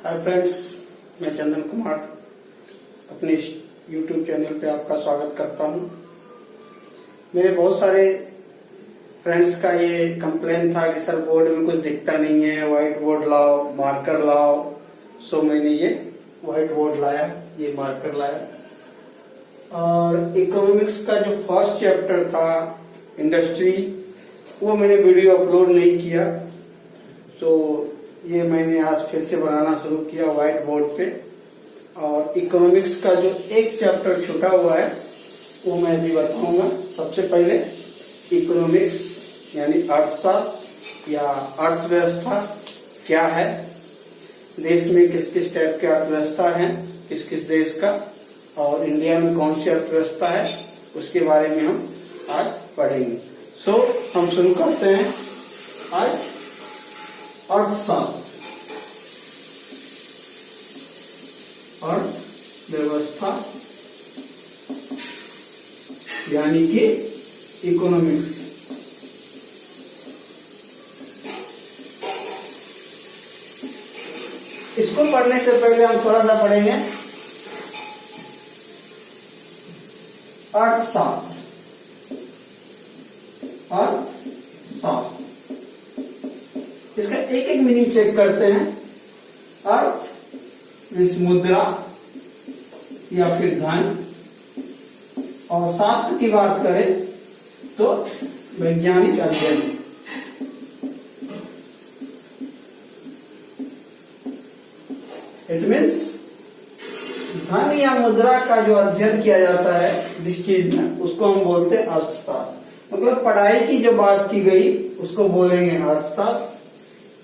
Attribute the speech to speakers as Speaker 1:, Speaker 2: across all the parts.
Speaker 1: Hi friends, मैं चंदन कुमार अपने YouTube channel पे आपका स्वागत करता हूँ। मेरे बहुत सारे फ्रेंड्स का ये कंप्लेन था कि सर बोर्ड में कुछ दिखता नहीं है, व्हाइट बोर्ड लाओ, मार्कर लाओ। सो मैंने ये व्हाइट बोर्ड लाया, ये मार्कर लाया। और इकोनॉमिक्स का जो फर्स्ट चैप्टर था इंडस्ट्री, वो मैंने वीडियो अपलोड नहीं किया, तो ये मैंने आज फिर से बनाना शुरू किया व्हाइट बोर्ड पे। और इकोनॉमिक्स का जो एक चैप्टर छूटा हुआ है वो मैं अभी बताऊंगा। सबसे पहले इकोनॉमिक्स यानी अर्थशास्त्र या अर्थव्यवस्था क्या है, देश में किस किस टाइप की अर्थव्यवस्था है, किस किस देश का, और इंडिया में कौन सी अर्थव्यवस्था है, उसके बारे में हम आज पढ़ेंगे। सो हम शुरू करते हैं आज अर्थशास्त्र, अर्थव्यवस्था यानी कि इकोनॉमिक्स। इसको पढ़ने से पहले हम थोड़ा सा पढ़ेंगे अर्थशास्त्र। अर्थशास्त्र, इसका एक एक मीनिंग चेक करते हैं। अर्थ मीन्स मुद्रा या फिर धन, और शास्त्र की बात करें तो वैज्ञानिक अध्ययन। इट मीन्स धन या मुद्रा का जो अध्ययन किया जाता है जिस चीज में, उसको हम बोलते हैं अर्थशास्त्र। मतलब पढ़ाई की जो बात की गई उसको बोलेंगे अर्थशास्त्र।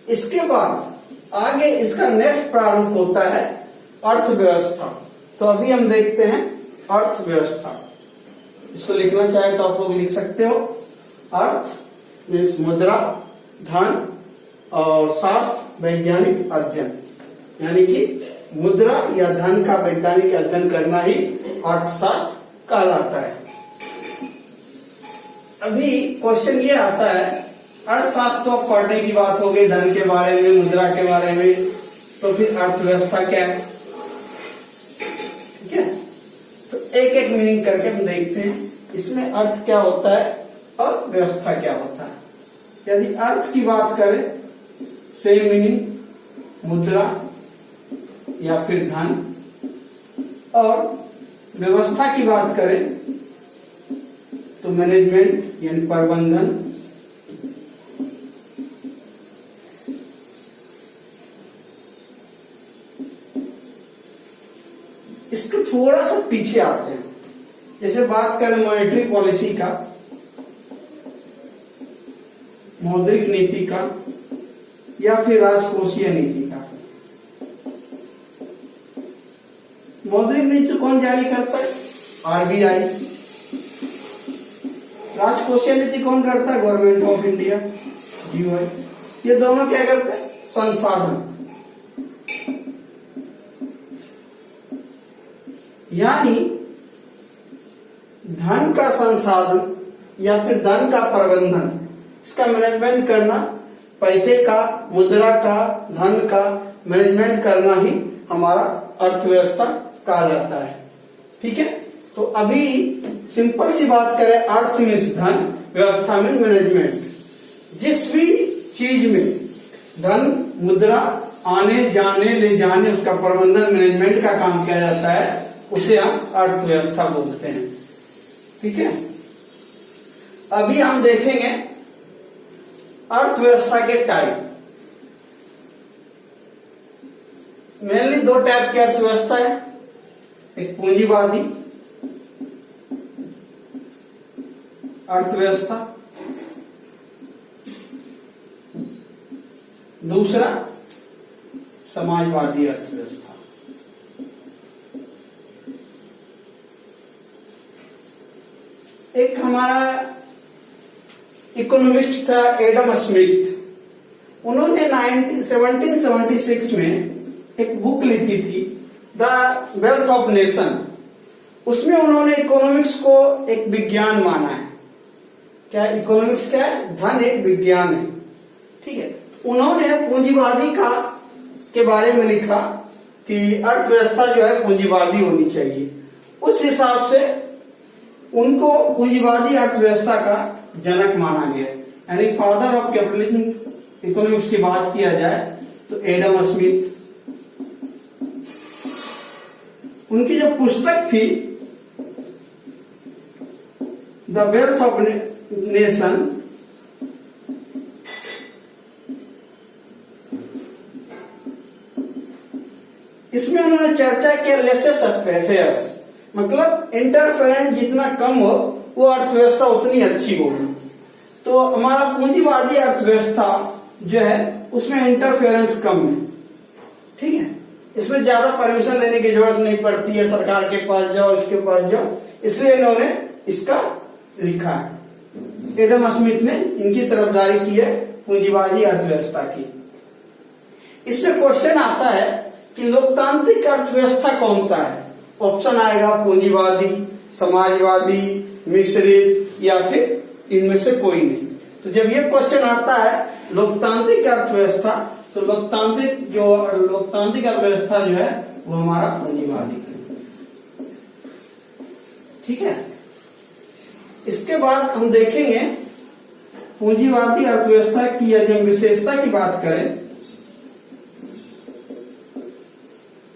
Speaker 1: इसके बाद आगे इसका नेक्स्ट प्रारूप होता है अर्थव्यवस्था। तो अभी हम देखते हैं अर्थव्यवस्था। इसको लिखना चाहे तो आप लोग लिख सकते हो। अर्थ मीन्स मुद्रा, धन, और शास्त्र वैज्ञानिक अध्ययन, यानी कि मुद्रा या धन का वैज्ञानिक अध्ययन करना ही अर्थशास्त्र कहलाता है। अभी क्वेश्चन ये आता है, अर्थशास्त्र तो पढ़ने की बात हो गई, धन के बारे में, मुद्रा के बारे में, तो फिर अर्थव्यवस्था क्या है? ठीक है, तो एक एक मीनिंग करके हम देखते हैं इसमें अर्थ क्या होता है और व्यवस्था क्या होता है। यदि अर्थ की बात करें, सेम मीनिंग मुद्रा या फिर धन, और व्यवस्था की बात करें तो मैनेजमेंट यानी प्रबंधन। इसके थोड़ा सा पीछे आते हैं, जैसे बात करें मॉनेटरी पॉलिसी का, मौद्रिक नीति का, या फिर राजकोषीय नीति का। मौद्रिक नीति कौन जारी करता है? आरबीआई। राजकोषीय नीति कौन करता है? Government of India, GOI. ये दोनों क्या करते हैं? संसाधन, यानी धन का संसाधन या फिर धन का प्रबंधन, इसका मैनेजमेंट करना, पैसे का, मुद्रा का, धन का मैनेजमेंट करना ही हमारा अर्थव्यवस्था कहा जाता है। ठीक है, तो अभी सिंपल सी बात करें, अर्थ मीन्स धन, व्यवस्था में मैनेजमेंट। जिस भी चीज में धन, मुद्रा आने जाने, ले जाने, उसका प्रबंधन, मैनेजमेंट का काम किया जाता है, उसे हम अर्थव्यवस्था बोलते हैं। ठीक है, अभी हम देखेंगे अर्थव्यवस्था के टाइप। मेनली दो टाइप की अर्थव्यवस्था है, एक पूंजीवादी अर्थव्यवस्था, दूसरा समाजवादी अर्थव्यवस्था। एक हमारा इकोनॉमिस्ट था एडम स्मिथ, उन्होंने 1776 में एक बुक लिखी थी, द वेल्थ ऑफ नेशन। उसमें उन्होंने इकोनॉमिक्स को एक विज्ञान माना है। क्या इकोनॉमिक्स क्या है? धन एक विज्ञान है। ठीक है, उन्होंने पूंजीवादी का के बारे में लिखा कि अर्थव्यवस्था जो है पूंजीवादी होनी चाहिए। उस हिसाब से उनको पूंजीवादी अर्थव्यवस्था का जनक माना गया, यानी फादर ऑफ कैपिटलिज्म इकोनॉमिक्स की बात किया जाए तो एडम स्मिथ। उनकी जो पुस्तक थी द वेल्थ ऑफ नेशन, इसमें उन्होंने चर्चा किया लेसेस अफेयर्स, मतलब इंटरफेरेंस जितना कम हो वो अर्थव्यवस्था उतनी अच्छी होगी। तो हमारा पूंजीवादी अर्थव्यवस्था जो है उसमें इंटरफेरेंस कम है, ठीक है। इसमें ज्यादा परमिशन लेने की जरूरत नहीं पड़ती है, सरकार के पास जाओ, इसके पास जाओ, इसलिए इन्होंने इसका लिखा है। एडम स्मिथ ने इनकी तरफदारी की है पूंजीवादी अर्थव्यवस्था की। इसमें क्वेश्चन आता है कि लोकतांत्रिक अर्थव्यवस्था कौन सा है। ऑप्शन आएगा पूंजीवादी, समाजवादी, मिश्रित या फिर इनमें से कोई नहीं। तो जब ये क्वेश्चन आता है लोकतांत्रिक अर्थव्यवस्था, तो लोकतांत्रिक अर्थव्यवस्था जो है वो हमारा पूंजीवादी है, ठीक है। इसके बाद हम देखेंगे पूंजीवादी अर्थव्यवस्था की यदि हम विशेषता की बात करें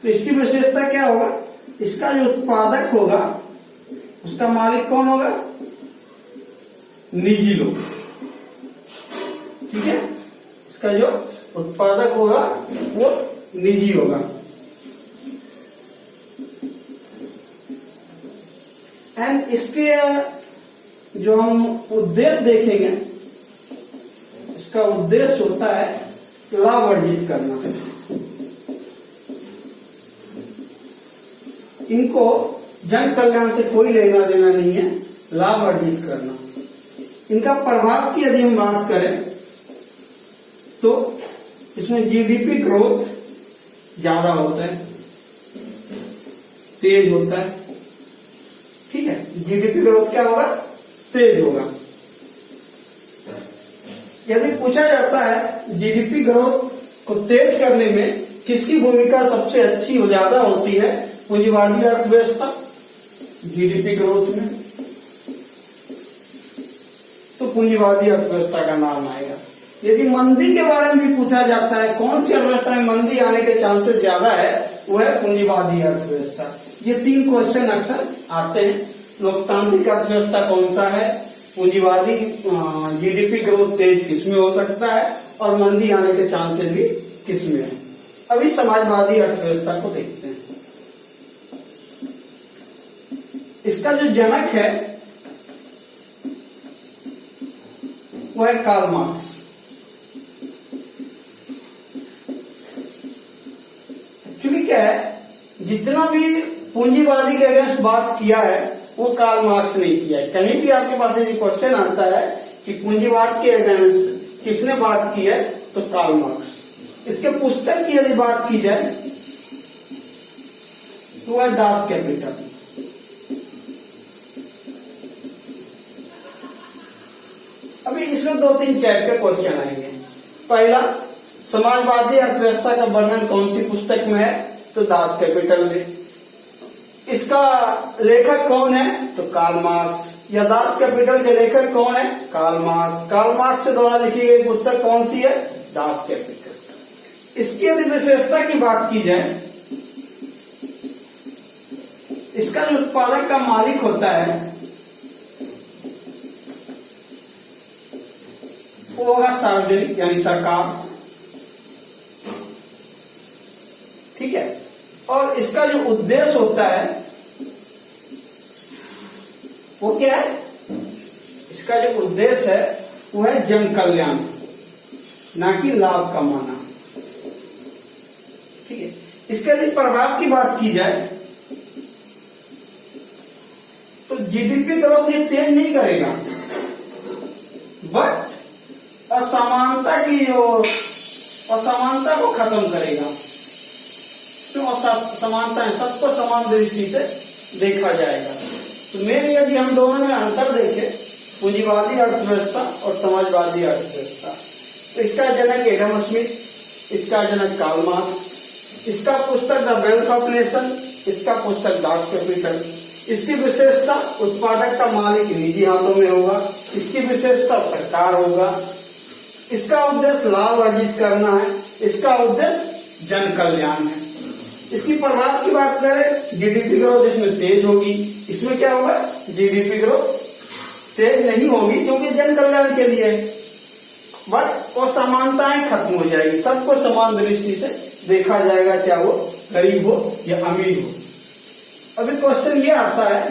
Speaker 1: तो इसकी विशेषता क्या होगा। इसका जो उत्पादक होगा उसका मालिक कौन होगा, निजी लोग, ठीक है। इसका जो उत्पादक होगा वो निजी होगा। एंड इसके जो हम उद्देश्य देखेंगे, इसका उद्देश्य होता है लाभ अर्जित करना। इनको जन कल्याण से कोई लेना देना नहीं है, लाभ अर्जित करना। इनका प्रभाव की यदि हम बात करें तो इसमें जीडीपी ग्रोथ ज्यादा होता है, तेज होता है, ठीक है। जीडीपी ग्रोथ क्या होगा, तेज होगा। यदि पूछा जाता है जीडीपी ग्रोथ को तेज करने में किसकी भूमिका सबसे अच्छी और ज्यादा होती है, पूंजीवादी अर्थव्यवस्था जीडीपी ग्रोथ में, तो पूंजीवादी अर्थव्यवस्था का नाम आएगा। यदि मंदी के बारे में भी पूछा जाता है कौन सी अर्थव्यवस्था में मंदी आने के चांसेस ज्यादा है, वो है पूंजीवादी अर्थव्यवस्था। ये 3 क्वेश्चन अक्सर आते हैं। लोकतांत्रिक अर्थव्यवस्था कौन सा है, पूंजीवादी जीडीपी ग्रोथ तेज किसमें हो सकता है, और मंदी आने के चांसेस भी किसमें है। अभी समाजवादी अर्थव्यवस्था को देखते हैं। इसका जो जनक है वो है कार्ल मार्क्स। एक्चुअली क्या है, जितना भी पूंजीवादी के अगेंस्ट बात किया है वो कार्ल मार्क्स ने किया है। कहीं भी आपके पास यदि क्वेश्चन आता है कि पूंजीवाद के अगेंस्ट किसने बात की है, तो कार्ल मार्क्स। इसके पुस्तक की यदि बात की जाए तो है दास कैपिटल। अभी इसमें 2-3 टाइप के क्वेश्चन आएंगे। पहला, समाजवादी अर्थव्यवस्था का वर्णन कौन सी पुस्तक में है, तो दास कैपिटल में। इसका लेखक कौन है, तो कार्ल मार्क्स। या दास कैपिटल के लेखक कौन है, कार्ल मार्क्स। कार्ल मार्क्स द्वारा लिखी गई पुस्तक कौन सी है, दास कैपिटल। इसकी यदि विशेषता की बात की जाए, इसका जो उत्पादक का मालिक होता है वो होगा सार्वजनिक यानी सरकार, ठीक है। और इसका जो उद्देश्य होता है वो क्या है, इसका जो उद्देश्य है वो है जन कल्याण, ना कि लाभ कमाना, ठीक है। इसके यदि प्रभाव की बात की जाए तो जीडीपी ग्रोथ ये तेज नहीं करेगा, बट असमानता को खत्म करेगा। क्यों असमानता है, सबको समान दृष्टि से देखा जाएगा। तो मेरे यदि हम दोनों में अंतर देखें, पूंजीवादी अर्थव्यवस्था और समाजवादी अर्थव्यवस्था, तो इसका जनक एडम स्मिथ, इसका जनक कार्ल मार्क्स। इसका पुस्तक द वेल्थ ऑफ नेशन, इसका पुस्तक डाक कैपिटल। इसकी विशेषता उत्पादक का मालिक निजी हाथों में होगा, इसकी विशेषता सरकार होगा, इसका उद्देश्य लाभ अर्जित करना है, इसका उद्देश्य जन कल्याण है। इसकी प्रभाव की बात करें, जीडीपी ग्रोथ इसमें तेज होगी। इसमें क्या होगा? जीडीपी ग्रोथ तेज नहीं होगी क्योंकि जन कल्याण के लिए, बट असमानताएं खत्म हो जाएगी, सबको समान दृष्टि से देखा जाएगा, चाहे वो गरीब हो या अमीर हो। अभी क्वेश्चन ये आता है,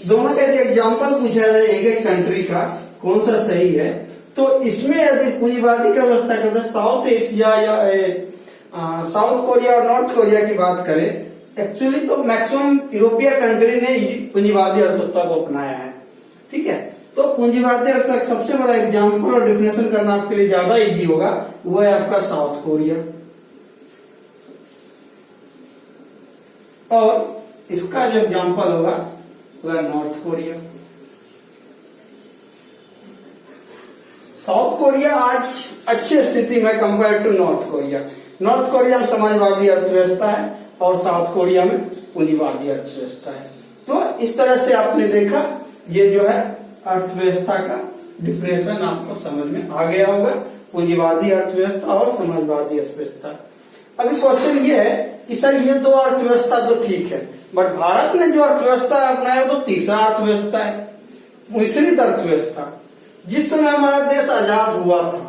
Speaker 1: दोनों का एग्जाम्पल पूछा जाए एक एक कंट्री का, कौन सा सही है? तो इसमें यदि पूंजीवादी का व्यवस्था करते साउथ एशिया या साउथ कोरिया और नॉर्थ कोरिया की बात करें, एक्चुअली तो मैक्सिमम यूरोपीय कंट्री ने पूंजीवादी अर्थव्यवस्था को अपनाया है। ठीक है, तो पूंजीवादी अर्थव्यवस्था सबसे बड़ा एग्जाम्पल और डिफिनेशन करना आपके लिए ज्यादा इजी होगा, वो है आपका साउथ कोरिया। और इसका जो एग्जाम्पल होगा वो है नॉर्थ कोरिया। साउथ कोरिया आज अच्छी स्थिति में compare to North Korea. North Korea में समाजवादी अर्थव्यवस्था है और साउथ कोरिया में पूंजीवादी अर्थव्यवस्था है। तो इस तरह से आपने देखा, ये जो है अर्थव्यवस्था का डिफरेंशिएशन आपको समझ में आ गया होगा, पूंजीवादी अर्थव्यवस्था और समाजवादी अर्थव्यवस्था। अभी क्वेश्चन ये है कि सर ये दो अर्थव्यवस्था तो ठीक है, बट भारत ने जो अर्थव्यवस्था अपनाया वो तो तीसरा अर्थव्यवस्था है, मिश्रित अर्थव्यवस्था। जिस समय हमारा देश आजाद हुआ था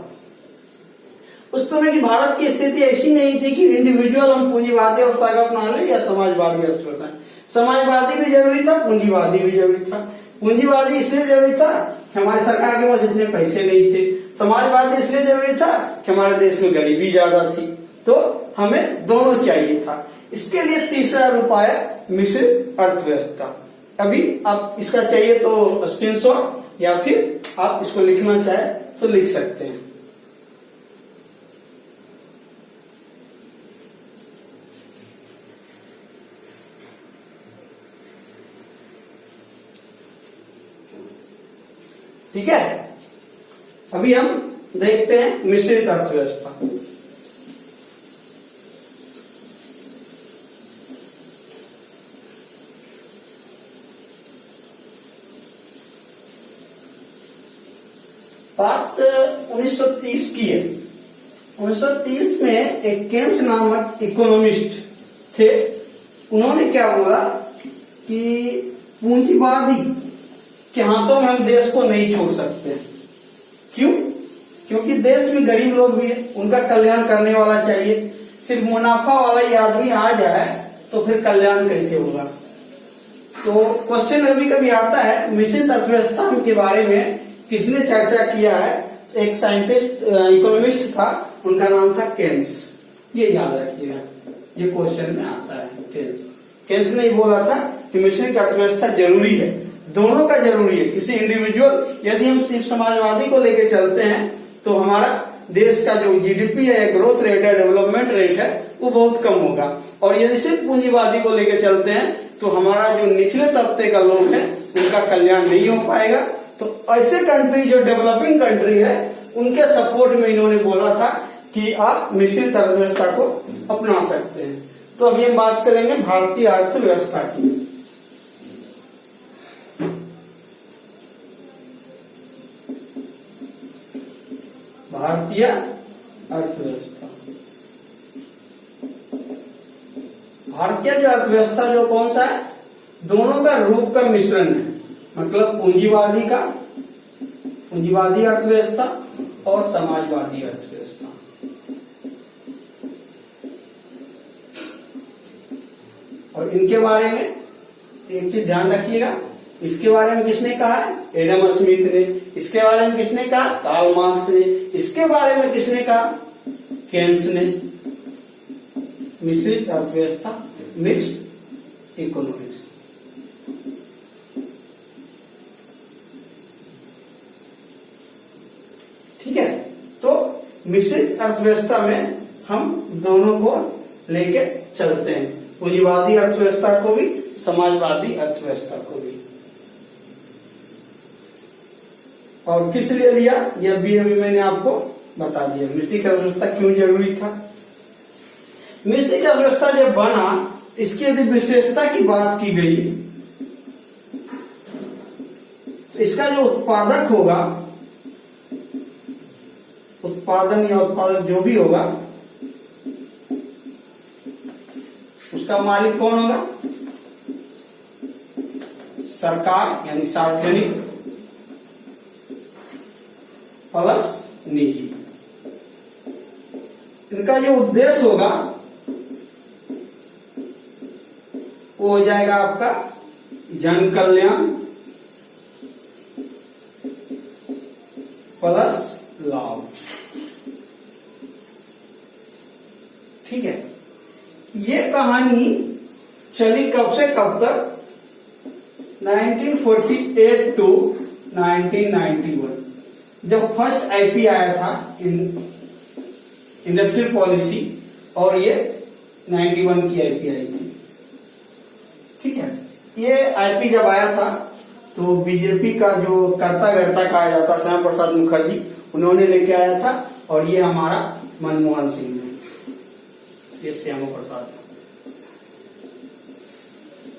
Speaker 1: उस समय की भारत की स्थिति ऐसी नहीं थी कि इंडिविजुअल हम पूंजीवादी अर्थव्यवस्था का अपना ले या समाजवादी अर्थव्यवस्था। समाजवादी भी जरूरी था, पूंजीवादी भी जरूरी था। पूंजीवादी इसलिए जरूरी था कि हमारी सरकार के पास इतने पैसे नहीं थे, समाजवादी इसलिए जरूरी था कि हमारे देश में गरीबी ज्यादा थी। तो हमें दोनों चाहिए था। इसके लिए तीसरा उपाय मिश्रित अर्थव्यवस्था। अभी आप इसका चाहिए तो स्क्रीनशॉट या फिर आप इसको लिखना चाहे तो लिख सकते हैं। ठीक है, अभी हम देखते हैं मिश्रित अर्थव्यवस्था। बात 1930 की है। 1930 में एक केन्स नामक इकोनॉमिस्ट थे, उन्होंने क्या बोला कि पूंजीवादी के हाथों में हम देश को नहीं छोड़ सकते। क्यों? क्योंकि देश में गरीब लोग भी है, उनका कल्याण करने वाला चाहिए। सिर्फ मुनाफा वाला ही आदमी आ जाए तो फिर कल्याण कैसे होगा? तो क्वेश्चन कभी कभी आता है मिश्रित अर्थव्यवस्था के बारे में किसने चर्चा किया है? एक साइंटिस्ट इकोनॉमिस्ट था, उनका नाम था केन्स। ये याद रखिएगा, ये क्वेश्चन में आता है। केन्स ने बोला था कि मिश्रित अर्थव्यवस्था जरूरी है, दोनों का जरूरी है। किसी इंडिविजुअल, यदि हम सिर्फ समाजवादी को लेके चलते हैं तो हमारा देश का जो जीडीपी है, ग्रोथ रेट है, डेवलपमेंट रेट है, वो बहुत कम होगा। और यदि सिर्फ पूंजीवादी को लेके चलते हैं तो हमारा जो निचले तबके का लोग है उनका कल्याण नहीं हो पाएगा। तो ऐसे कंट्री जो डेवलपिंग कंट्री है उनके सपोर्ट में इन्होंने बोला था कि आप मिश्रित अर्थव्यवस्था को अपना सकते हैं। तो अभी हम बात करेंगे भारतीय अर्थव्यवस्था की। भारतीय अर्थव्यवस्था, भारतीय जो अर्थव्यवस्था जो कौन सा है? दोनों का रूप का मिश्रण है, मतलब पूंजीवादी अर्थव्यवस्था और समाजवादी अर्थव्यवस्था। और इनके बारे में एक चीज ध्यान रखिएगा, इसके बारे में किसने कहा है? एडम स्मिथ ने। इसके बारे में किसने कहा? कार्ल मार्क्स ने। इसके बारे में किसने कहा? केन्स ने। मिश्रित अर्थव्यवस्था, मिक्स्ड इकोनॉमिक्स। ठीक है, तो मिश्रित अर्थव्यवस्था में हम दोनों को लेके चलते हैं, पूंजीवादी अर्थव्यवस्था को भी, समाजवादी अर्थव्यवस्था को भी। और किस लिए लिया यह भी अभी मैंने आपको बता दिया, मिश्रित अर्थव्यवस्था क्यों जरूरी था। मिश्रित अर्थव्यवस्था जब बना, इसकी यदि विशेषता की बात की गई तो इसका जो उत्पादक होगा, उत्पादन या उत्पादक जो भी होगा, उसका मालिक कौन होगा? सरकार यानी सार्वजनिक प्लस निजी। इनका जो उद्देश्य होगा वो हो जाएगा आपका जन कल्याण प्लस लाभ। ठीक है, ये कहानी चली कब से कब तक? 1948 टू 1991, जब फर्स्ट आईपी आया था इंडस्ट्रियल पॉलिसी, और ये 91 की आईपी आई थी। ठीक है, ये आईपी जब आया था तो बीजेपी का जो कर्ता व्यर्ता कहा जाता श्यामा प्रसाद मुखर्जी, उन्होंने लेके आया था, और ये हमारा मनमोहन सिंह ने, ये श्यामा प्रसाद।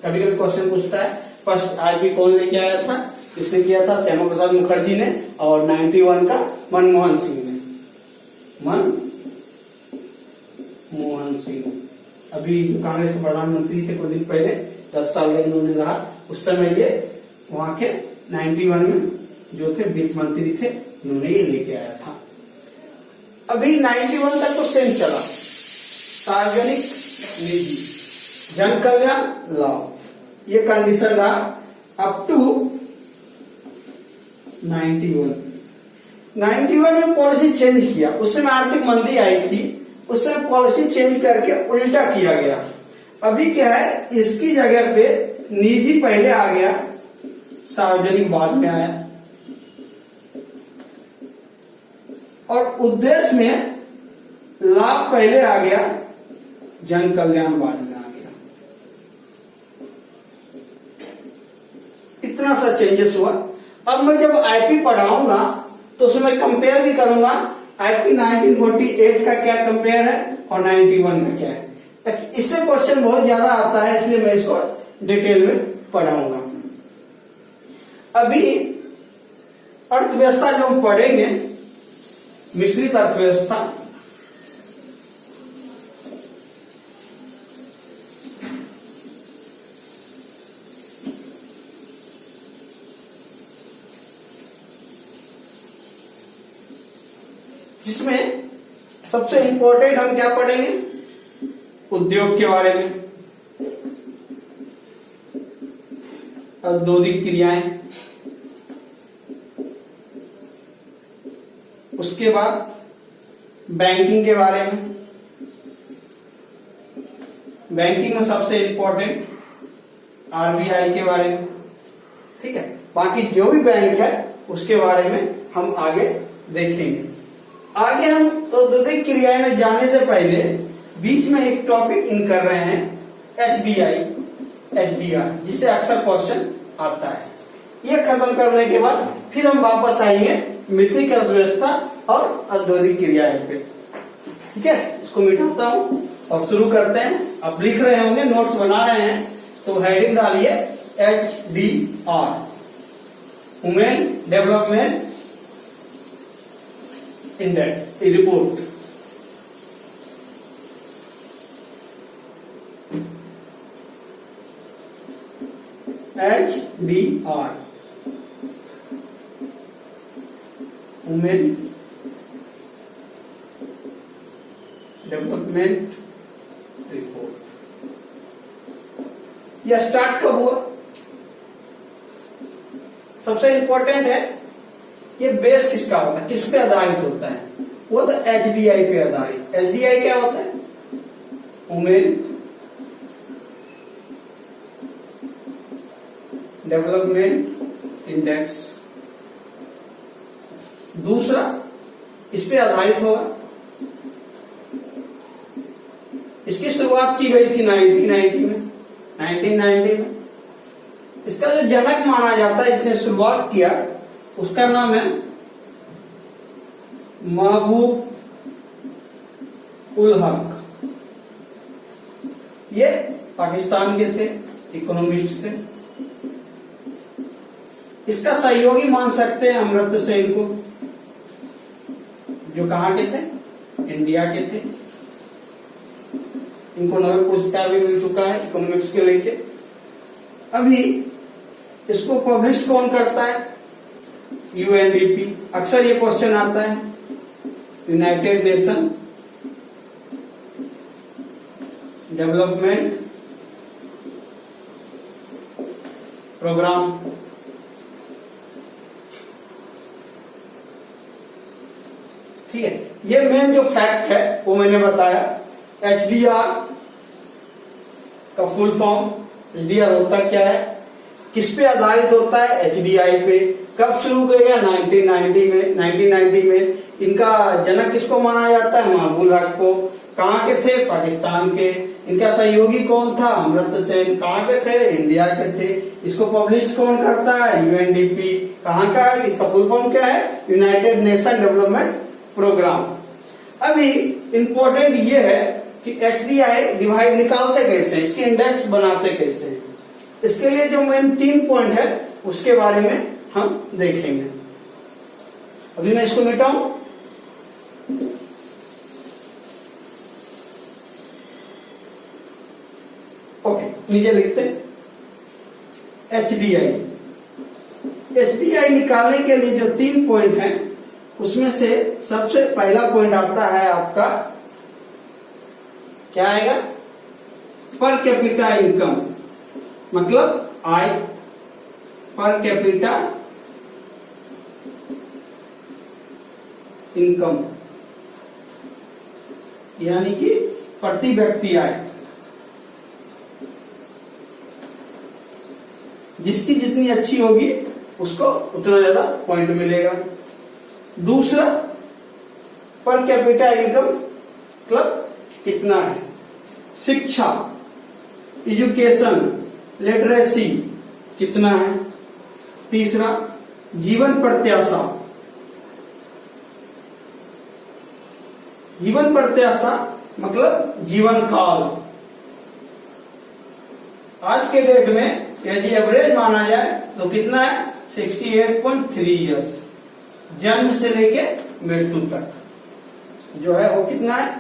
Speaker 1: कभी कभी क्वेश्चन पूछता है फर्स्ट आईपी कौन लेके आया था? इसने किया था श्यामा प्रसाद मुखर्जी ने, और 91 का मनमोहन सिंह ने। मनमोहन सिंह अभी कांग्रेस के प्रधानमंत्री थे कुछ दिन पहले, 10 साल का इन्होंने रहा, उस समय ये वहां के 91 में जो थे वित्त मंत्री थे, उन्होंने ये लेके आया था। अभी 91 तक तो सेम चला, सार्वजनिक निजी जन कल्याण लाभ, ये कंडीशन रहा अप टू 91। 91 में पॉलिसी चेंज किया, उस समय आर्थिक मंदी आई थी, उस समय पॉलिसी चेंज करके उल्टा किया गया। अभी क्या है, इसकी जगह पे निजी पहले आ गया, सार्वजनिक बाद में आया, और उद्देश्य में लाभ पहले आ गया, जन कल्याण बाद में आ गया। इतना सा चेंजेस हुआ। अब मैं जब आईपी पढ़ाऊंगा तो उसमें कंपेयर भी करूंगा, आईपी 1948 का क्या कंपेयर है और 91 का क्या है। इससे क्वेश्चन बहुत ज्यादा आता है, इसलिए मैं इसको डिटेल में पढ़ाऊंगा। अभी अर्थव्यवस्था जो हम पढ़ेंगे, मिश्रित अर्थव्यवस्था, जिसमें सबसे इंपॉर्टेंट हम क्या पढ़ेंगे? उद्योग के बारे में, औद्योगिक क्रियाएं, उसके बाद बैंकिंग के बारे में। बैंकिंग में सबसे इंपॉर्टेंट आरबीआई के बारे में। ठीक है, बाकी जो भी बैंक है उसके बारे में हम आगे देखेंगे। आगे हम औद्योगिक क्रियाएं में जाने से पहले बीच में एक टॉपिक इन कर रहे हैं, एचडीआर, जिससे अक्सर क्वेश्चन आता है। ये खत्म करने के बाद फिर हम वापस आएंगे मिश्रित अर्थव्यवस्था और औद्योगिक क्रियाएं पे। ठीक है, इसको मिटाता हूं और शुरू करते हैं। आप लिख रहे होंगे, नोट्स बना रहे हैं, तो हेडिंग डालिए HDR, women development index report. HDR, women development report. यह स्टार्ट कब हुआ? सबसे इंपॉर्टेंट है, ये बेस किसका होता है, किस पे आधारित होता है? वो तो HDI पे आधारित। HDI क्या होता है? Women development index. दूसरा इस पे आधारित होगा। इसकी शुरुआत की गई थी 1990 में। इसका जो जनक माना जाता है, जिसने शुरुआत किया, उसका नाम है महबूब उल हक। ये पाकिस्तान के थे, इकोनॉमिस्ट थे। इसका सहयोगी मान सकते हैं अमर्त्य सेन को, जो कहां के थे, इंडिया के थे। इनको नोबेल पुरस्कार भी मिल चुका है इकोनॉमिक्स के लेके। अभी इसको पब्लिश कौन करता है, यूएनडीपी। अक्सर ये क्वेश्चन आता है, यूनाइटेड नेशन डेवलपमेंट प्रोग्राम। ठीक है, ये मेन जो फैक्ट है वो मैंने बताया। एचडीआर का फुल फॉर्म, एचडीआर होता क्या है, किस पे आधारित होता है, एचडीआई पे। कब शुरू किया गया, 1990 में। इनका जनक किसको माना जाता है, महबूब हक को। कहाँ के थे, पाकिस्तान के। इनका सहयोगी कौन था, अमर्त्य सेन। कहाँ के थे, इंडिया के थे। इसको पब्लिश कौन करता है, यूएनडीपी। कहाँ का है, इसका फुल फॉर्म क्या है, यूनाइटेड नेशन डेवलपमेंट प्रोग्राम। अभी इंपॉर्टेंट ये है कि एचडीआई डिवाइड निकालते कैसे, इसके इंडेक्स बनाते कैसे। इसके लिए जो मेन 3 पॉइंट है उसके बारे में हम देखेंगे। अभी मैं इसको मिटाऊं। ओके, नीचे लिखते हैं एचडीआई निकालने के लिए जो 3 पॉइंट हैं उसमें से सबसे पहला पॉइंट आता है आपका, क्या आएगा, पर कैपिटा इनकम, मतलब आय, पर कैपिटा इनकम, यानी कि प्रति व्यक्ति आय। जिसकी जितनी अच्छी होगी उसको उतना ज्यादा पॉइंट मिलेगा। दूसरा, पर कैपिटा इनकम मतलब कितना है, शिक्षा, एजुकेशन, लिटरेसी कितना है। तीसरा, जीवन प्रत्याशा, जीवन प्रत्याशा मतलब जीवन काल। आज के डेट में यदि एवरेज माना जाए तो कितना है, 68.3 इयर्स, जन्म से लेके मृत्यु तक जो है वो कितना है,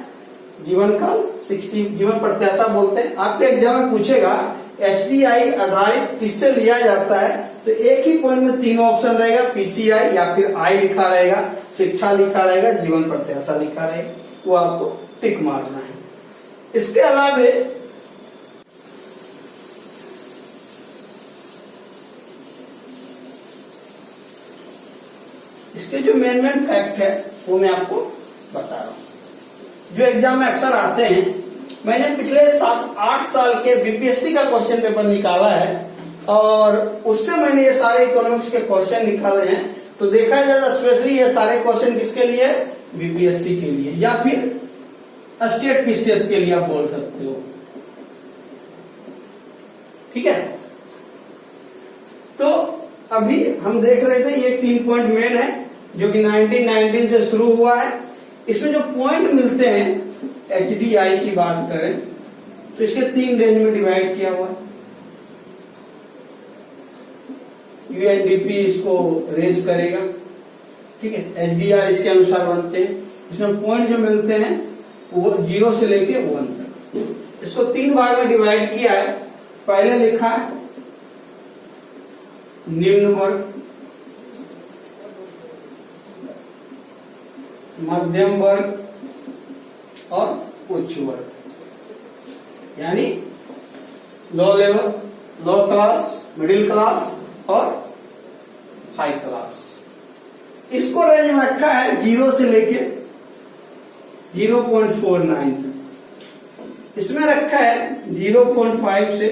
Speaker 1: जीवन काल 60, जीवन प्रत्याशा बोलते हैं। आपके एग्जाम में पूछेगा एचडीआई आधारित किससे लिया जाता है, तो एक ही पॉइंट में 3 ऑप्शन रहेगा, पीसीआई या फिर आई लिखा रहेगा, शिक्षा लिखा रहेगा, जीवन प्रत्याशा लिखा रहेगा, वो आपको टिक मारना है। इसके अलावा इसके जो मेन फैक्ट है वो मैं आपको बता रहा हूं, जो एग्जाम में अक्सर आते हैं। मैंने पिछले 7-8 साल के बीपीएससी का क्वेश्चन पेपर निकाला है और उससे मैंने ये सारे इकोनॉमिक्स के क्वेश्चन निकाले हैं। तो देखा जाए स्पेशली ये सारे क्वेश्चन किसके लिए, बीपीएससी के लिए या फिर स्टेट पीसीएस के लिए आप बोल सकते हो। ठीक है, तो अभी हम देख रहे थे ये 3 पॉइंट मेन है जो कि 1919 से शुरू हुआ है। इसमें जो पॉइंट मिलते हैं एचडीआई की बात करें तो इसके 3 रेंज में डिवाइड किया हुआ है। यूएनडीपी इसको रेज करेगा, ठीक है, एचडीआर इसके अनुसार बनते हैं। इसमें पॉइंट जो मिलते हैं वो 0 से लेके 1 तक। इसको 3 भाग में डिवाइड किया है। पहले लिखा है निम्न वर्ग, मध्यम वर्ग और उच्च वर्ग, यानी लो लेवल, लो क्लास, मिडिल क्लास और हाई क्लास। इसको रेंज में रखा है 0 से लेके 0.49 तक। इसमें रखा है 0.5 से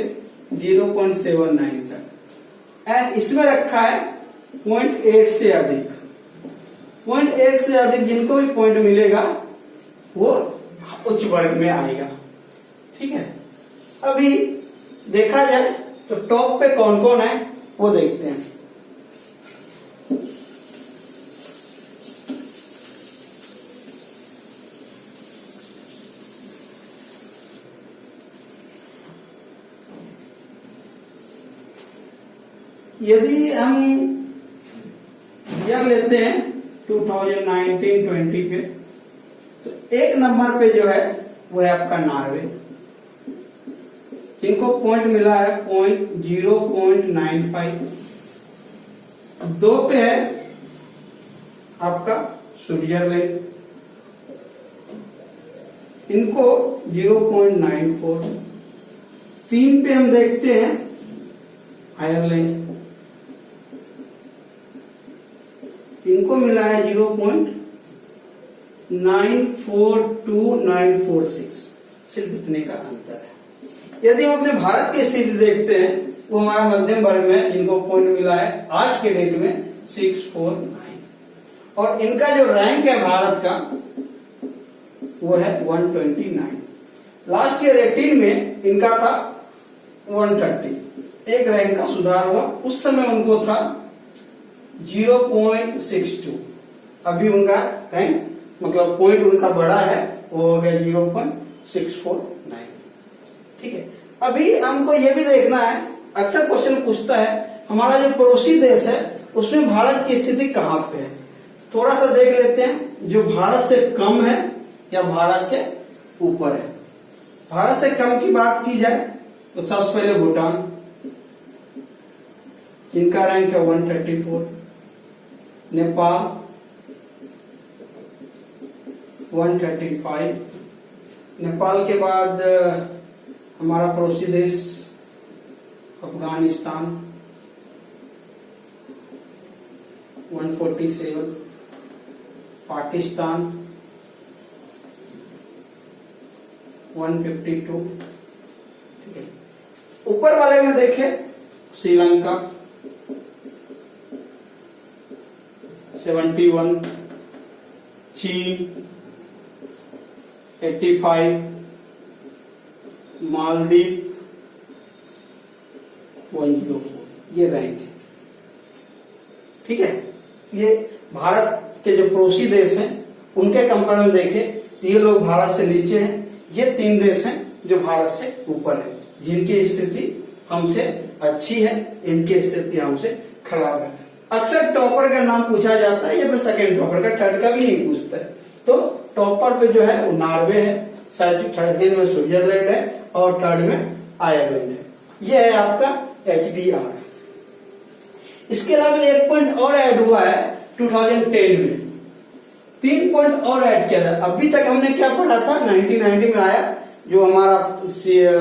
Speaker 1: 0.79 तक एंड इसमें रखा है 0.8 से अधिक। 0.8 से अधिक जिनको भी पॉइंट मिलेगा वो उच्च वर्ग में आएगा। ठीक है, अभी देखा जाए तो टॉप पे कौन कौन है वो देखते हैं। यदि हम ईयर लेते हैं 2019-20 पे, तो एक नंबर पे जो है वो है आपका नॉर्वे। इनको पॉइंट मिला है 0.95। 2 पे है आपका स्विट्जरलैंड, इनको 0.94। 3 पे हम देखते हैं आयरलैंड, इनको मिला है 0.942946, सिर्फ इतने का अंतर है। यदि हम अपने भारत की स्थिति देखते हैं, वो हमारा मध्यम वर्ग में, जिनको पॉइंट मिला है आज के डेट में 649, और इनका जो रैंक है भारत का वो है 129। लास्ट ईयर 18 में इनका था 130, एक रैंक का सुधार हुआ। उस समय उनको था 0.62, अभी उनका रैंक मतलब पॉइंट उनका बड़ा है, वो हो गया 0.649। ठीक है, अभी हमको ये भी देखना है, अक्सर क्वेश्चन पूछता है हमारा जो पड़ोसी देश है उसमें भारत की स्थिति कहां पे है। थोड़ा सा देख लेते हैं, जो भारत से कम है या भारत से ऊपर है। भारत से कम की बात की जाए तो सबसे पहले भूटान, इनका रैंक है 134। नेपाल 135। नेपाल के बाद हमारा पड़ोसी देश अफगानिस्तान 147। पाकिस्तान 152। ठीक है, ऊपर वाले में देखें श्रीलंका 71, चीन 85, मालदीव 104, ये रैंक है। ठीक है, ये भारत के जो पड़ोसी देश हैं उनके कंपेयर में देखें तो ये लोग भारत से नीचे हैं। ये 3 देश हैं जो भारत से ऊपर है, जिनकी स्थिति हमसे अच्छी है, इनकी स्थिति हमसे खराब है। अक्सर टॉपर का नाम पूछा जाता है या फिर सेकंड टॉपर का, थर्ड का भी नहीं पूछता है। तो टॉपर पे जो है वो नॉर्वे है, सेकंड में स्विट्जरलैंड है और थर्ड में आयरलैंड है। ये है आपका HDR। इसके अलावा एक पॉइंट और ऐड हुआ है 2010 में, 3 पॉइंट और ऐड किया था। अभी तक हमने क्या पढ़ा था, 1990 में आया जो हमारा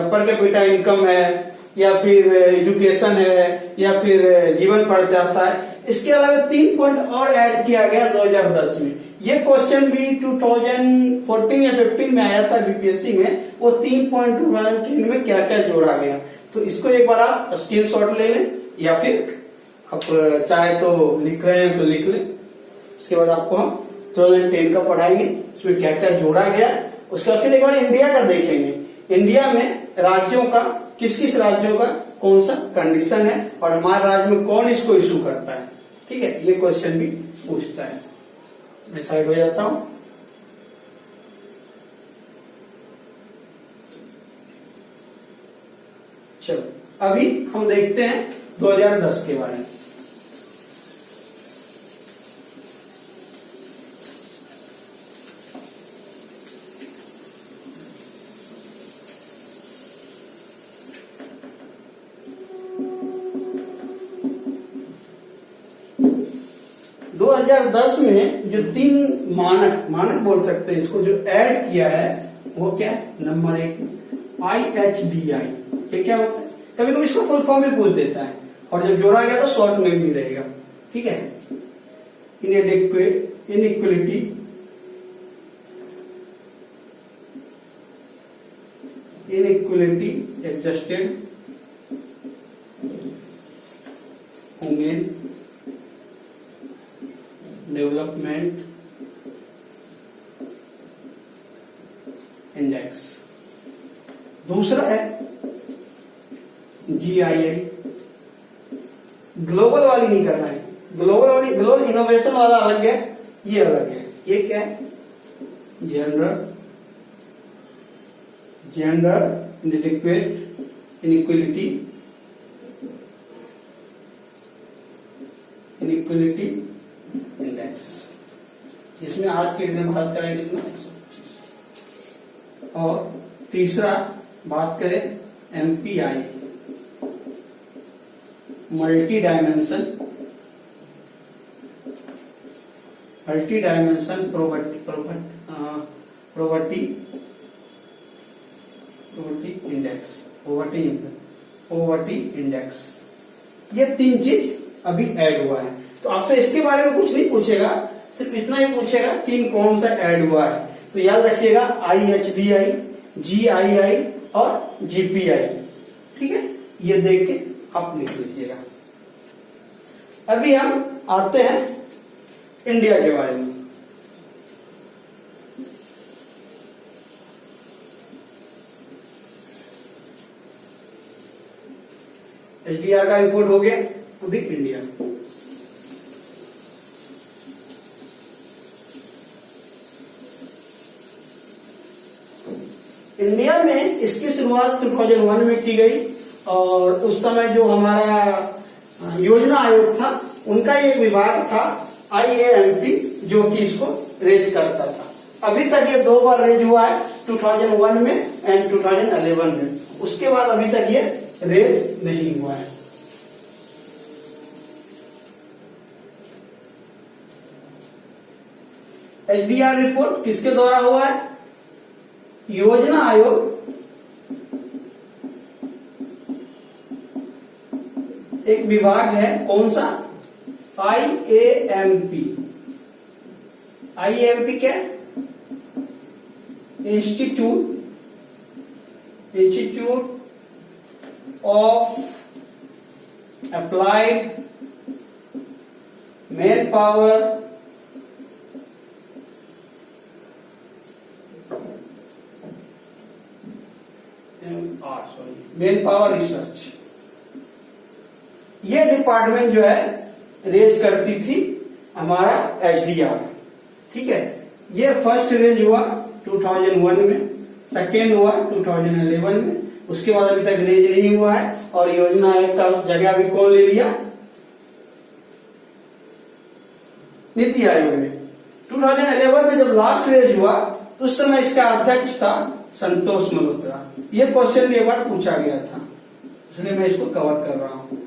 Speaker 1: पर कैपिटा इनकम है या फिर एजुकेशन है या फिर जीवन प्रत्याशा है। इसके अलावा 3 पॉइंट और ऐड किया गया 2010 में। ये क्वेश्चन भी 2014 या 15 में आया था बीपीएससी में, वो 3.3 में क्या क्या जोड़ा गया। तो इसको एक बार आप स्क्रीनशॉट ले लें या फिर आप चाहे तो लिख रहे हैं तो लिख लें। उसके बाद आपको हम 2010 का पढ़ाएंगे, उसमें क्या क्या जोड़ा गया। उसके बाद फिर एक बार इंडिया का देखेंगे, इंडिया में राज्यों का किस किस राज्यों का कौन सा कंडीशन है और हमारे राज्य में कौन इसको इशू करता है। ठीक है, ये क्वेश्चन भी पूछता है। मैं साइड हो जाता हूं। चलो अभी हम देखते हैं 2010 के बारे में। में जो 3 मानक बोल सकते हैं इसको, जो ऐड किया है वो क्या है, नंबर 1 IHDI। ये क्या होता है, कभी कभी इसको फुल फॉर्म में पूछ देता है और जब जोड़ा गया तो शॉर्ट नेम भी रहेगा। ठीक है, inequality adjusted women development index. दूसरा है GII, ग्लोबल वाली नहीं करना है, ग्लोबल इनोवेशन वाला अलग है, ये अलग है। ये क्या है, जेंडर इनइक्वालिटी इनइक्वलिटी इंडेक्स, जिसमें आज के डेट में भारत का रैंक कितना 125। और तीसरा बात करें MPI, multi dimension poverty index, ये 3 चीज अभी ऐड हुआ है। तो आपसे इसके बारे में कुछ नहीं पूछेगा, सिर्फ इतना ही पूछेगा कि कौन सा ऐड हुआ है। तो याद रखिएगा IHDI, GII और GPI, ठीक है, ये देख के आप लिख लीजिएगा। अभी हम आते हैं इंडिया के बारे में। HDR का रिपोर्ट हो गया, अभी इंडिया। इंडिया में इसकी शुरुआत 2001 में की गई और उस समय जो हमारा योजना आयोग था उनका एक विभाग था IAMP, जो कि इसको रेज करता था। अभी तक ये 2 बार रेज हुआ है, 2001 में एंड 2011 में। उसके बाद अभी तक ये रेज नहीं हुआ है। HDR रिपोर्ट किसके द्वारा हुआ है? योजना आयोग एक विभाग है, कौन सा? IAMP। IAMP क्या है? Institute of applied man power research. ये डिपार्टमेंट जो है रेज करती थी हमारा HDR, ठीक है। ये फर्स्ट रेज हुआ 2001 में, सेकेंड हुआ 2011 में, उसके बाद अभी तक रेज नहीं हुआ है। और योजना आयोग का जगह अभी कौन ले लिया? नीति आयोग ने। 2011 में जब लास्ट रेज हुआ तो उस समय इसका अध्यक्ष था संतोष मल्होत्रा। ये क्वेश्चन भी एक बार पूछा गया था, इसलिए मैं इसको कवर कर रहा हूं।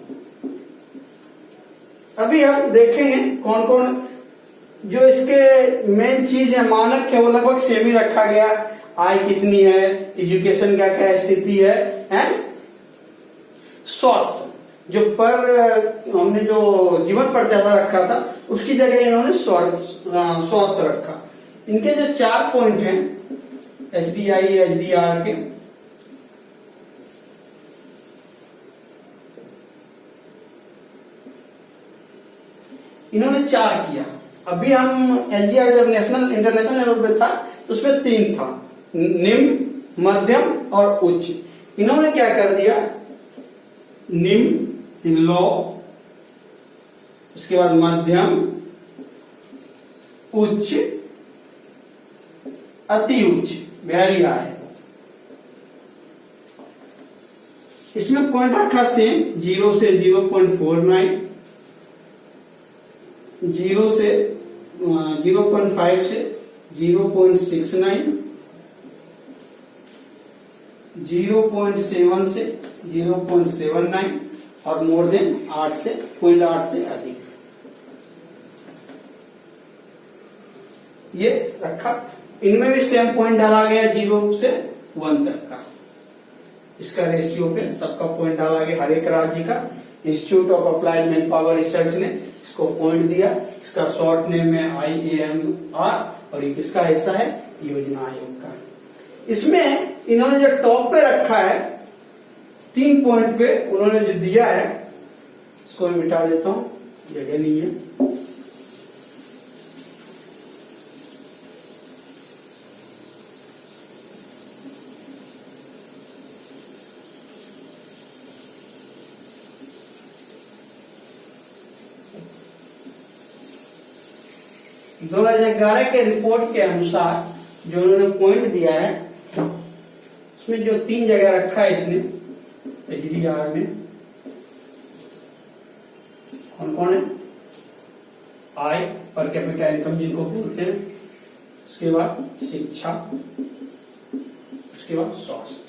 Speaker 1: अभी हम देखेंगे कौन कौन जो इसके मेन चीज है, मानक है, वो लगभग सेम ही रखा गया। आय कितनी है, एजुकेशन का क्या स्थिति है, एंड स्वास्थ्य, जो पर हमने जो जीवन प्रत्याशा रखा था उसकी जगह इन्होंने स्वास्थ्य रखा। इनके जो 4 पॉइंट हैं HDI HDR के, इन्होंने 4 किया। अभी हम HDR जब नेशनल इंटरनेशनल लेवल पे था तो उसमें 3 था, निम्न, मध्यम और उच्च। इन्होंने क्या कर दिया? निम्न लो, उसके बाद मध्यम, उच्च, अति उच्च, वेरी हाई। इसमें पॉइंट रखा सेम, 0 से 0.49, 0 से 0.5 से 0.69, 0.7 से 0.79 और मोर देन 8 से 0.8 से अधिक, ये रखा। इनमें भी सेम पॉइंट डाला गया 0 से 1 तक का। इसका रेशियो पे सबका पॉइंट डाला गया, हर एक राज्य का। Institute of applied man power research ने इसको पॉइंट दिया। इसका शॉर्ट नेम है IAMR और ये किसका हिस्सा है? योजना आयोग का। इसमें इन्होंने जो टॉप पे रखा है 3 पॉइंट पे उन्होंने जो दिया है, इसको मैं मिटा देता हूं, जगह नहीं है। दो 2011 के रिपोर्ट के अनुसार जो उन्होंने पॉइंट दिया है, उसमें जो 3 जगह रखा है इसने HDR में, कौन कौन है? आय पर कैपिटा इनकम जिनको बोलते हैं, उसके बाद शिक्षा, उसके बाद स्वास्थ्य।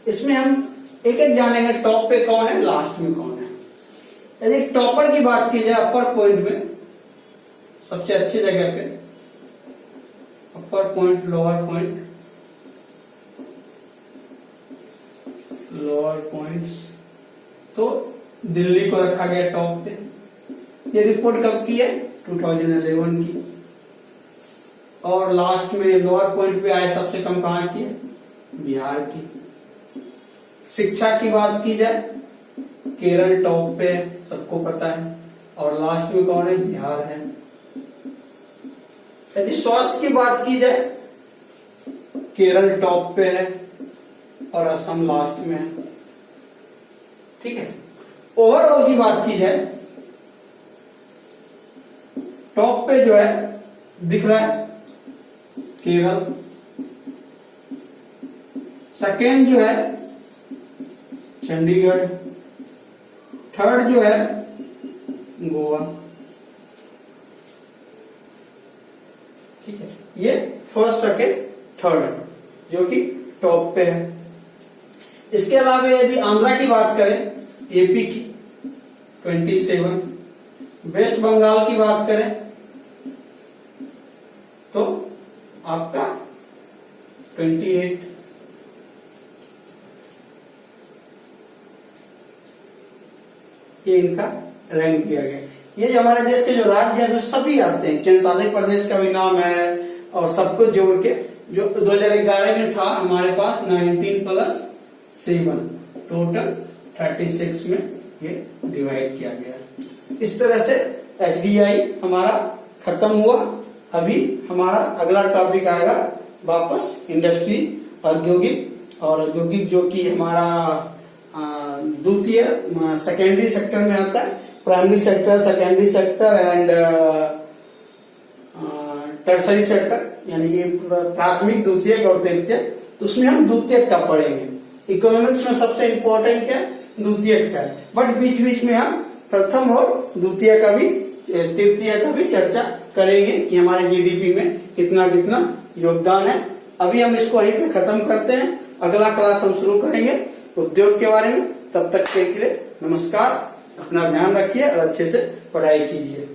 Speaker 1: इसमें हम एक एक जानेंगे, टॉप पे कौन है, लास्ट में कौन है। यदि टॉपर की बात की जाए अपर पॉइंट में, सबसे अच्छी जगह पे upper point, lower point, lower points, तो दिल्ली को रखा गया टॉप पे। ये रिपोर्ट कब की है, 2011 की। और लास्ट में लोअर पॉइंट पे आए सबसे कम कहां की है, बिहार की। शिक्षा की बात की जाए, केरल टॉप पे है, सबको पता है, और लास्ट में कौन है, बिहार है। यदि स्वास्थ्य की बात की जाए, केरल टॉप पे है और असम लास्ट में है। ठीक है। ओवरऑल की बात की जाए, टॉप पे जो है दिख रहा है केरल, सेकेंड जो है चंडीगढ़, थर्ड जो है गोवा। ठीक है, ये फर्स्ट सेकेंड थर्ड है जो कि टॉप पे है। इसके अलावा यदि आंध्रा की बात करें, एपी की 27, वेस्ट बंगाल की बात करें तो आपका 28, ये इनका रैंक किया गया। ये जो हमारे देश के जो राज्य है, सभी आते हैं, केंद्र शासित प्रदेश का भी नाम है, और सब कुछ जोड़ के जो 2011 में था हमारे पास 19+7, टोटल 36 में ये डिवाइड किया गया। इस तरह से HDI हमारा खत्म हुआ। अभी हमारा अगला टॉपिक आएगा वापस इंडस्ट्री, औद्योगिक, और औद्योगिक जो कि हमारा द्वितीय सेकेंडरी सेक्टर में आता है। Primary sector, secondary sector and tertiary sector, यानी कि प्राथमिक, द्वितीयक और तृतीयक। तो उसमें हम द्वितीयक का पढ़ेंगे। इकोनॉमिक्स में सबसे इंपॉर्टेंट क्या है, द्वितीयक का है, बट बीच बीच में हम प्रथम और द्वितीय का भी, तृतीय का भी चर्चा करेंगे कि हमारे जीडीपी में कितना कितना योगदान है। अभी हम इसको वहीं पे खत्म करते हैं। अगला क्लास हम शुरू करेंगे उद्योग के बारे में। तब तक के लिए नमस्कार, अपना ध्यान रखिए और अच्छे से पढ़ाई कीजिए।